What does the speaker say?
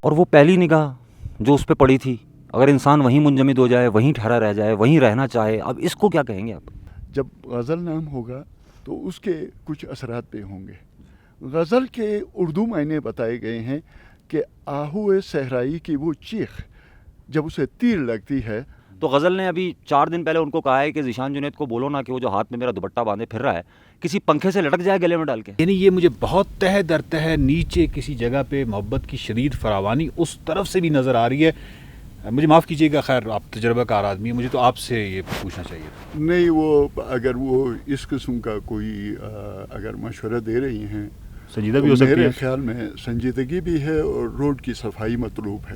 اور وہ پہلی نگاہ جو اس پہ پڑی تھی، اگر انسان وہیں منجمد ہو جائے، وہیں ٹھہرا رہ جائے، وہیں رہنا چاہے، اب اس کو کیا کہیں گے آپ؟ جب غزل نام ہوگا تو اس کے کچھ اثرات بھی ہوں گے. غزل کے اردو معنی بتائے گئے ہیں کہ آہو صحرائی کی وہ چیخ جب اسے تیر لگتی ہے. تو غزل نے ابھی 4 دن پہلے ان کو کہا ہے کہ ذیشان جنید کو بولو نا کہ وہ جو ہاتھ میں میرا دوپٹہ باندھے پھر رہا ہے کسی پنکھے سے لٹک جائے گلے میں ڈال کے. یعنی یہ مجھے بہت تہ در تہ نیچے کسی جگہ پہ محبت کی شدید فراوانی اس طرف سے بھی نظر آ رہی ہے. مجھے معاف کیجیے گا، خیر آپ تجربہ کار آدمی ہیں، مجھے تو آپ سے یہ پوچھنا چاہیے. نہیں، وہ اگر وہ اس قسم کا کوئی اگر مشورہ دے رہی ہیں سنجیدہ بھی ہو سکتی ہے. میرے خیال میں سنجیدگی بھی ہے اور روڈ کی صفائی مطلوب ہے.